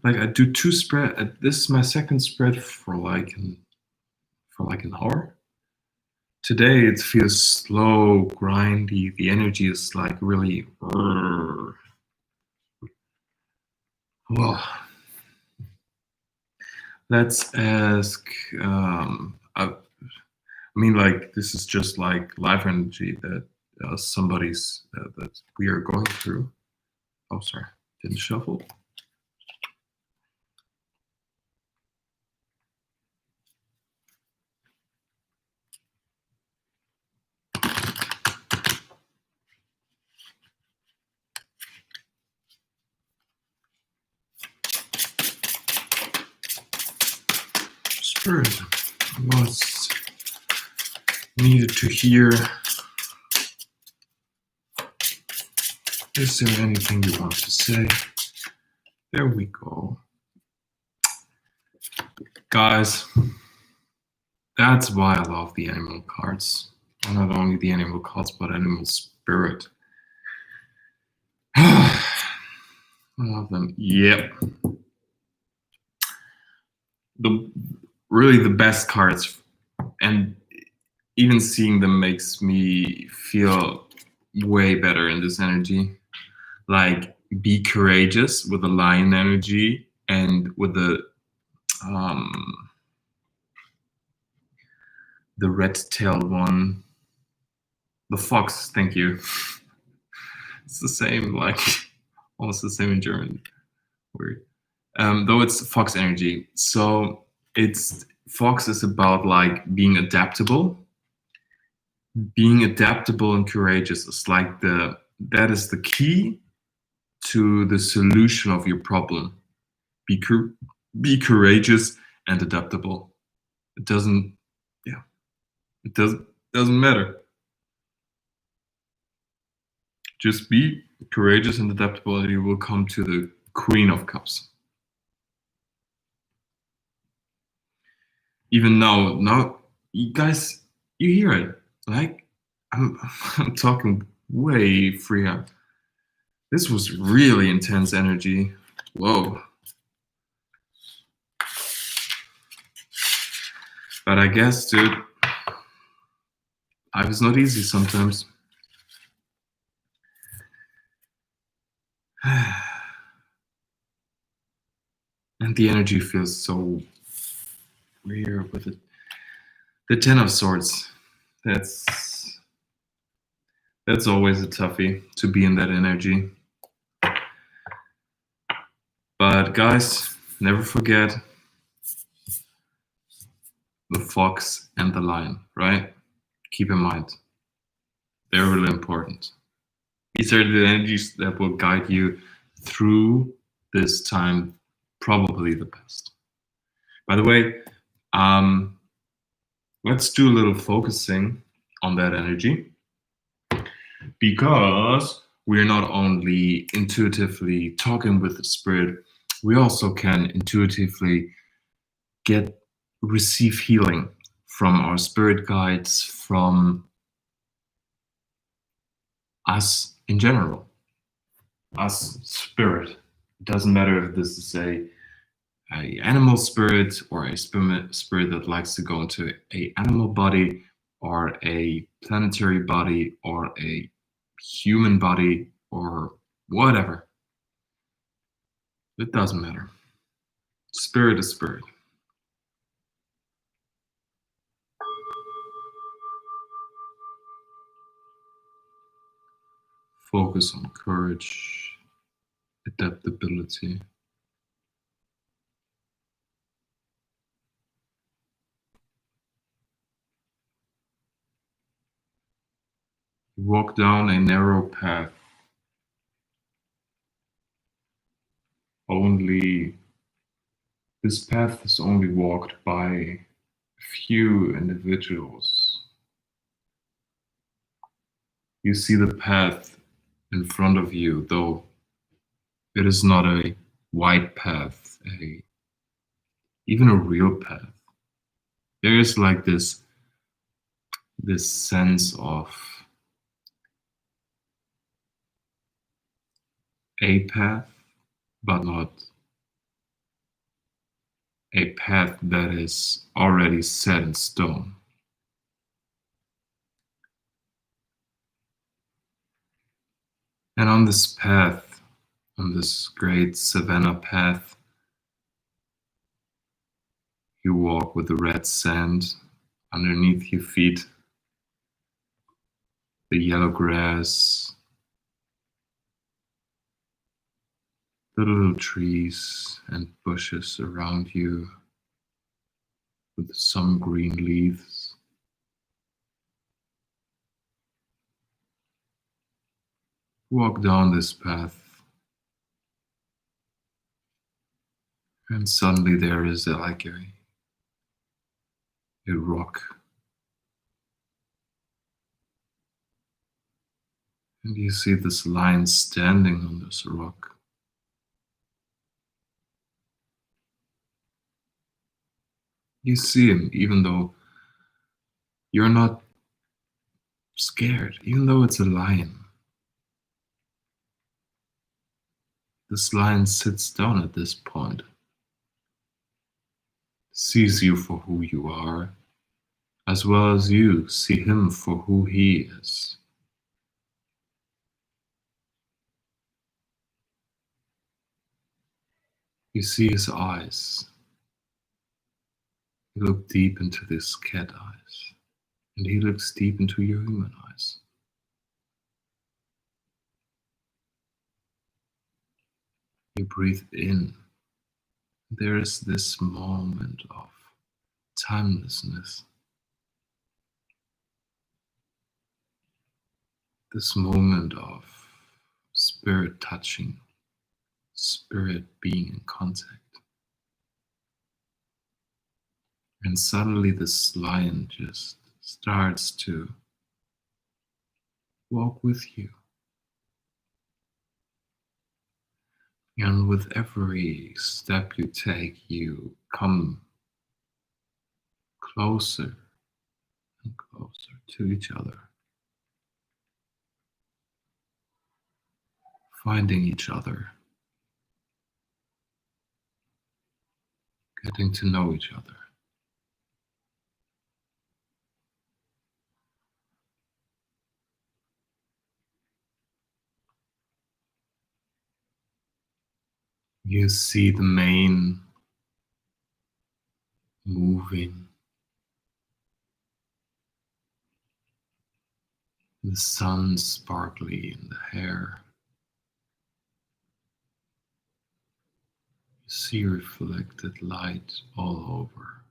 like I do two spread. This is my second spread for like an hour. Today it feels slow, grindy. The energy is like really. Well, let's ask. I mean, like this is just like life energy that somebody's that we are going through. Oh, sorry, didn't shuffle. Spirit, what's needed to hear? Is there anything you want to say? There we go. Guys, that's why I love the animal cards. And not only the animal cards, but animal spirit. I love them. Yep. the really the best cards, and even seeing them makes me feel way better in this energy. Like be courageous with the lion energy, and with um the red-tailed one, the fox. Thank you. It's the same, like almost the same in German. Weird. Though it's fox energy. So it's fox is about like being adaptable. Being adaptable and courageous is like that is the key to the solution of your problem. Be be courageous and adaptable. It doesn't, yeah, it doesn't matter. Just be courageous and adaptable, and you will come to the Queen of Cups. Even now, you guys, you hear it. Like I'm, I'm talking way freer. This was really intense energy. Whoa. But I guess, dude, life is not easy sometimes. And the energy feels so weird with it. The Ten of Swords. That's always a toughie to be in that energy. But guys, never forget the fox and the lion, right? Keep in mind. They're really important. These are the energies that will guide you through this time probably the best. By the way, let's do a little focusing on that energy, because we're not only intuitively talking with the spirit, we also can intuitively receive healing from our spirit guides, from us in general, us spirit. It doesn't matter if this is a animal spirit or a spirit that likes to go into a animal body or a planetary body or a human body or whatever. It doesn't matter. Spirit is spirit. Focus on courage, adaptability. Walk down a narrow path. This path is only walked by a few individuals. You see the path in front of you, though it is not a wide path, even a real path. There is like this sense of a path, but not a path that is already set in stone. And on this path, on this great savanna path, you walk with the red sand underneath your feet, the yellow grass, the little trees and bushes around you with some green leaves. Walk down this path, and suddenly there is like a rock. And you see this lion standing on this rock. You see him, even though you're not scared, even though it's a lion. This lion sits down at this point. sees you for who you are, as well as you see him for who he is. You see his eyes. You look deep into his cat eyes, and he looks deep into your human eyes. You breathe in. There is this moment of timelessness, this moment of spirit touching, spirit being in contact. And suddenly this lion just starts to walk with you. And with every step you take, you come closer and closer to each other, finding each other, getting to know each other. You see the mane moving, the sun sparkly in the hair. You see reflected light all over.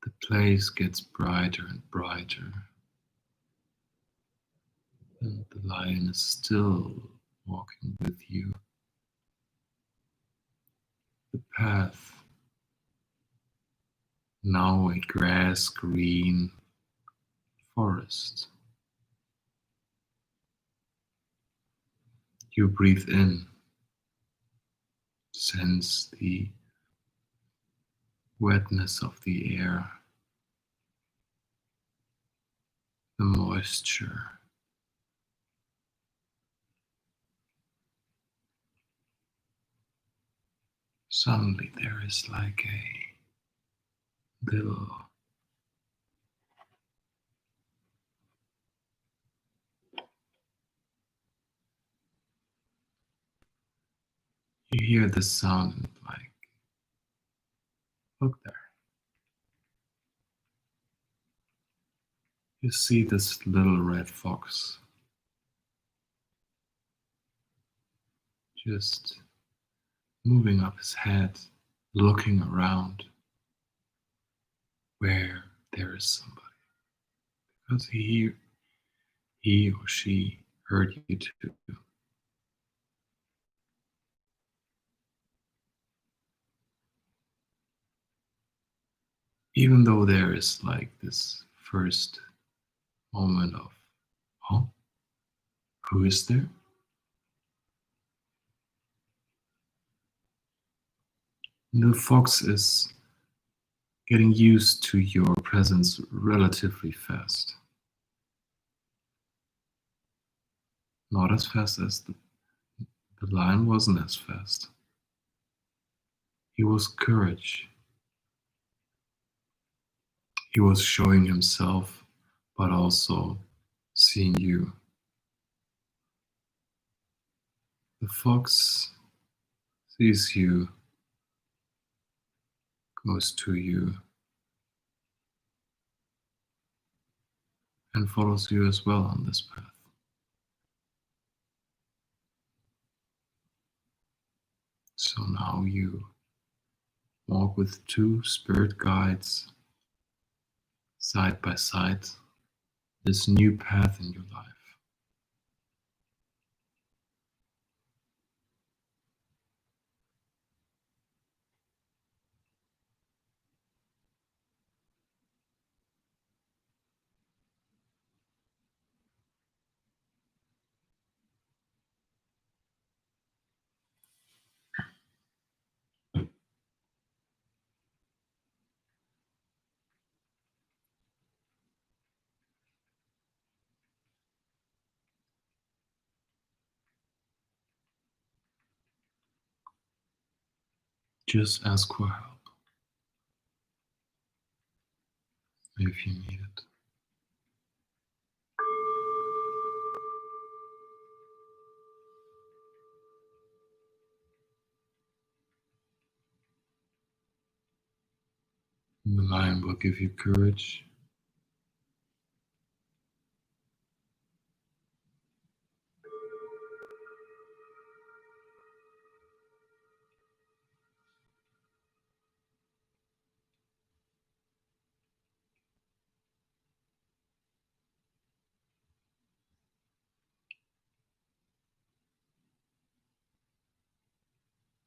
The place gets brighter and brighter, and the lion is still walking with you. The path, now a grass green forest. You breathe in, sense the wetness of the air, the moisture. Suddenly there is like a little you hear the sound and like, look there. You see this little red fox just moving up his head, looking around where there is somebody. Because he or she heard you too. Even though there is like this first moment of, oh, who is there? The fox is getting used to your presence relatively fast. Not as fast as the lion wasn't as fast. He was courage. He was showing himself, but also seeing you. The fox sees you, goes to you, and follows you as well on this path. So now you walk with two spirit guides side by side this new path in your life. just ask for help if you need it. The lion will give you courage.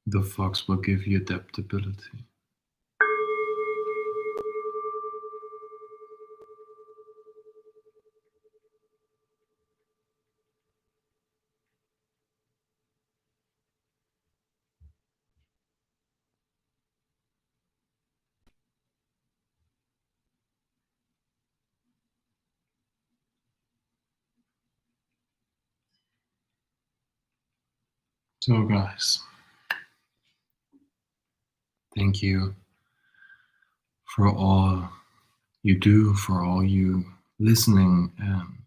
The fox will give you adaptability. So, guys, thank you for all you do, for all you listening, and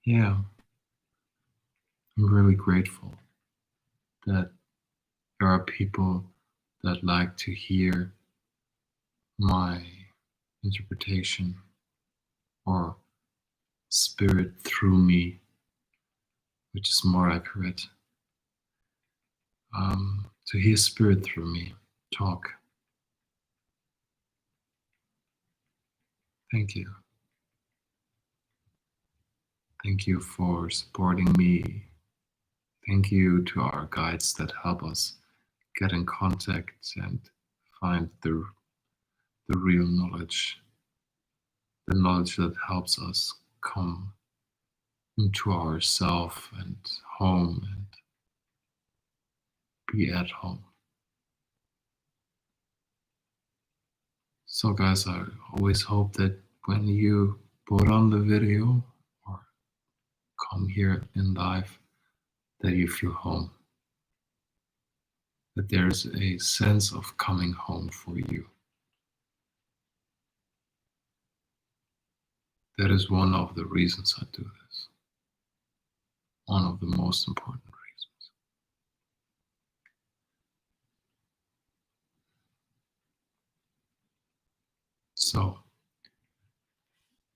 yeah, I'm really grateful that there are people that like to hear my interpretation or spirit through me, which is more accurate. To hear spirit through me talk. Thank you. Thank you for supporting me. Thank you to our guides that help us get in contact and find the real knowledge, the knowledge that helps us come into ourself and home and be at home. So guys, I always hope that when you put on the video or come here in live, that you feel home. That there's a sense of coming home for you. That is one of the reasons I do this. One of the most important reasons. So,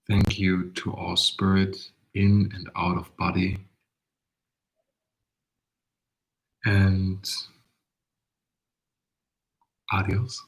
thank you to all spirit in and out of body. And adios.